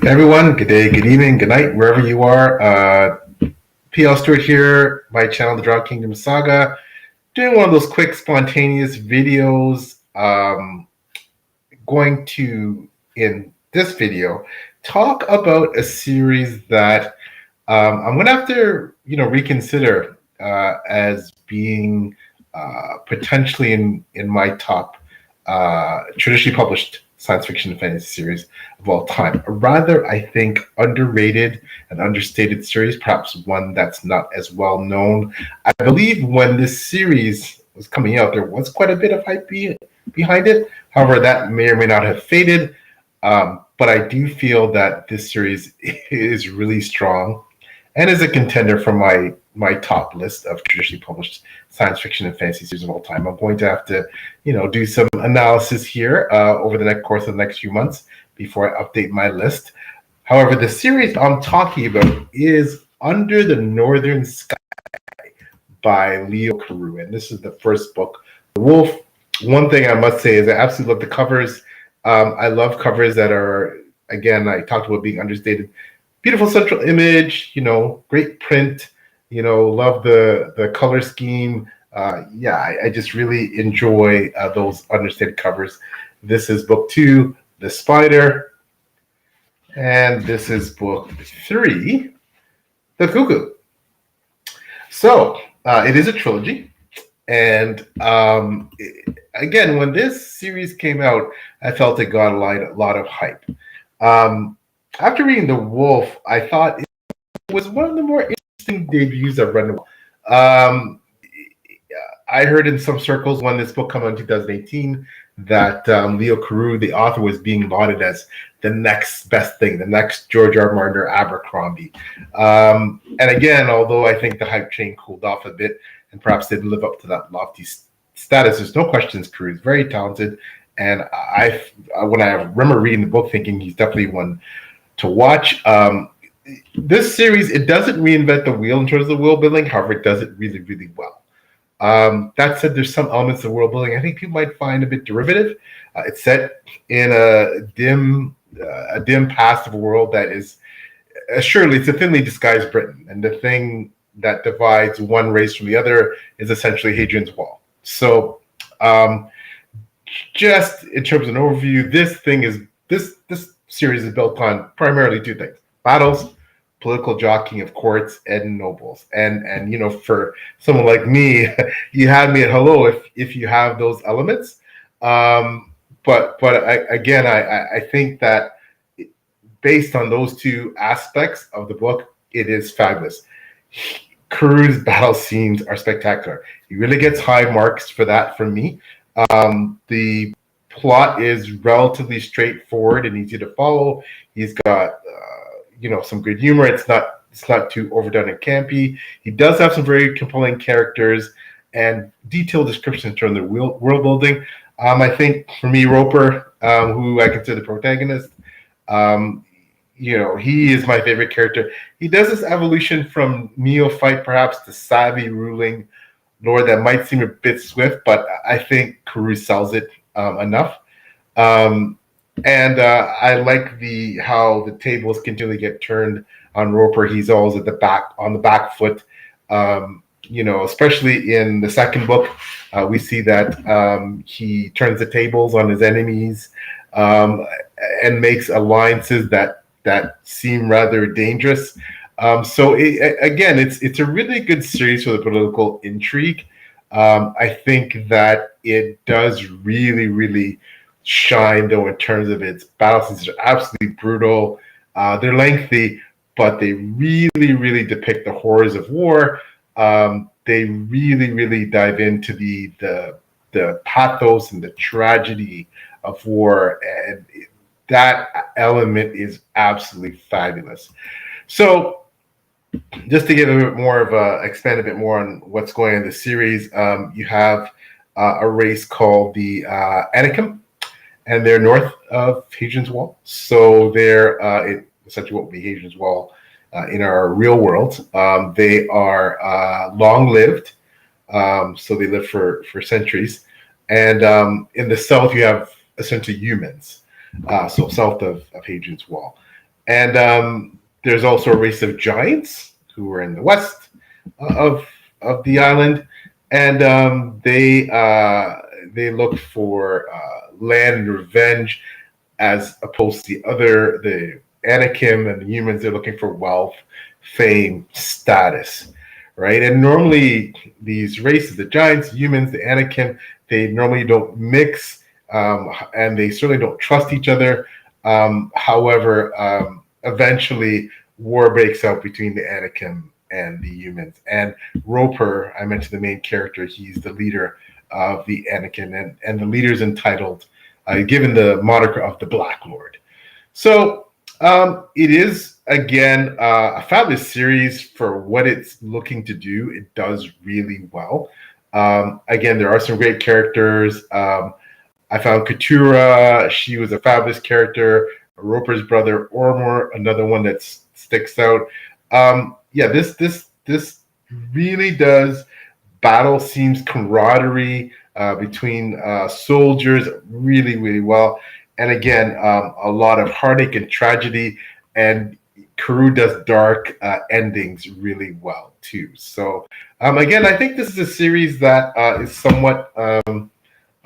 Hey everyone, good day, good evening, good night, wherever you are. PL Stewart here, my channel, The Draw Kingdom Saga, doing one of those quick, spontaneous videos. Going to, in this video, talk about a series that I'm going to have to, reconsider as being potentially in my top traditionally published science fiction and fantasy series of all time. A rather, I think, underrated and understated series, perhaps one that's not as well known. I believe when this series was coming out, there was quite a bit of hype behind it. However, that may or may not have faded. But I do feel that this series is really strong and is a contender for my top list of traditionally published science fiction and fantasy series of all time. I'm going to have to, do some analysis here over the course of the next few months before I update my list. However, the series I'm talking about is Under the Northern Sky by Leo Carew, and this is the first book. The Wolf. One thing I must say is I absolutely love the covers. I love covers that are, again, I talked about being understated. Beautiful central image, great print, love the color scheme. I just really enjoy those understated covers. This is book 2, The Spider, and this is book 3, The Cuckoo. So it is a trilogy, and again, when this series came out, I felt it got a lot of hype. After reading The Wolf, I thought it was one of the more interesting debuts I've read in a while. I heard in some circles when this book came out in 2018 that Leo Carew, the author, was being lauded as the next best thing, the next George R. Martin or Abercrombie. And again, although I think the hype train cooled off a bit and perhaps didn't live up to that lofty status, there's no questions Carew is very talented. And when I remember reading the book, thinking he's definitely one to watch. This series, it doesn't reinvent the wheel in terms of world building. However, it does it really, really well. That said, there's some elements of world building I think people might find a bit derivative. It's set in a dim past of a world that is surely it's a thinly disguised Britain, and the thing that divides one race from the other is essentially Hadrian's Wall. So, just in terms of an overview, this series is built on primarily 2 things: battles, political jockeying of courts and nobles. And for someone like me, you had me at hello if you have those elements. But I think that based on those 2 aspects of the book, it is fabulous. Carew's battle scenes are spectacular. He really gets high marks for that from me. The plot is relatively straightforward and easy to follow. He's got some good humor. It's not too overdone and campy. He does have some very compelling characters and detailed descriptions in terms of world building. I think for me, Roper, who I consider the protagonist, he is my favorite character. He does this evolution from neophyte perhaps to savvy ruling lord that might seem a bit swift, but I think Carew sells it enough. And I like how the tables continually get turned on Roper. He's always on the back foot. Especially in the second book, we see that he turns the tables on his enemies and makes alliances that seem rather dangerous. So it's a really good series for the political intrigue. I think that it does really, really shine, though, in terms of its battle scenes. Are absolutely brutal. They're lengthy, but they really, really depict the horrors of war. They really, really dive into the pathos and the tragedy of war, and that element is absolutely fabulous. So, just to give expand a bit more on what's going on in the series, you have a race called the Anakim, and they're north of Hadrian's Wall. So they're essentially what would be Hadrian's Wall in our real world. They are long-lived, so they live for centuries. And in the south, you have essentially humans, so south of Hadrian's Wall. And there's also a race of giants who are in the west of the island, and they look for land and revenge, as opposed to the Anakim and the humans. They're looking for wealth, fame, status, right? And normally these races, the giants, the humans, the Anakim, they normally don't mix, and they certainly don't trust each other. However, eventually war breaks out between the Anakim and the humans. And Roper, I mentioned the main character, he's the leader of the Anakin, and the leader's entitled, given the moniker of the Black Lord. So it is, again, a fabulous series for what it's looking to do. It does really well. Again, there are some great characters. I found Keturah. She was a fabulous character. Roper's brother, Ormor, another one that sticks out. Yeah, this really does battle scenes, camaraderie between soldiers really, really well. And again, a lot of heartache and tragedy. And Carew does dark endings really well too. So again, I think this is a series that is somewhat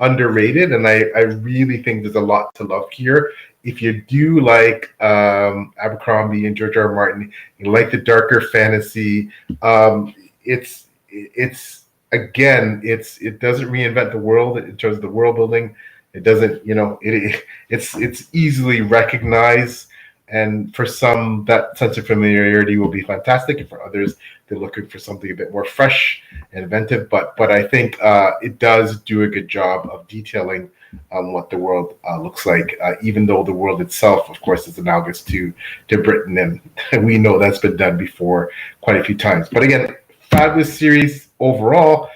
underrated, and I really think there's a lot to love here. If you do like Abercrombie and George R. R. Martin, you like the darker fantasy, it's again, it doesn't reinvent the world in terms of the world building. It doesn't, it's easily recognized. And for some, that sense of familiarity will be fantastic. And for others, they're looking for something a bit more fresh and inventive. But I think it does do a good job of detailing what the world looks like, even though the world itself, of course, is analogous to Britain. And we know that's been done before quite a few times. But again, fabulous series overall.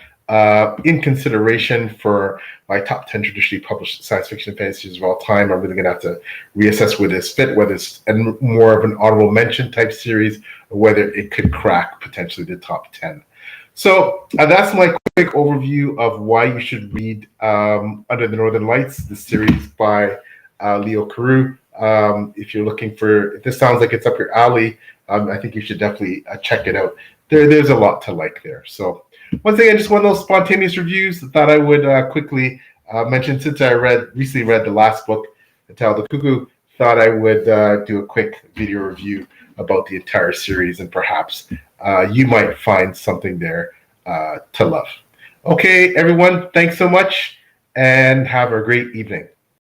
In consideration for my top 10 traditionally published science fiction and fantasy of all time, I'm really going to have to reassess where this fit, whether it's more of an honorable mention type series, or whether it could crack potentially the top 10. So that's my quick overview of why you should read Under the Northern Lights, the series by Leo Carew. If you're looking if this sounds like it's up your alley, I think you should definitely check it out. There's a lot to like there. So once again, just one of those spontaneous reviews that I would quickly mention. Since I recently read the last book, The Tale of the Cuckoo, thought I would do a quick video review about the entire series, and perhaps you might find something there to love. Okay, everyone, thanks so much, and have a great evening.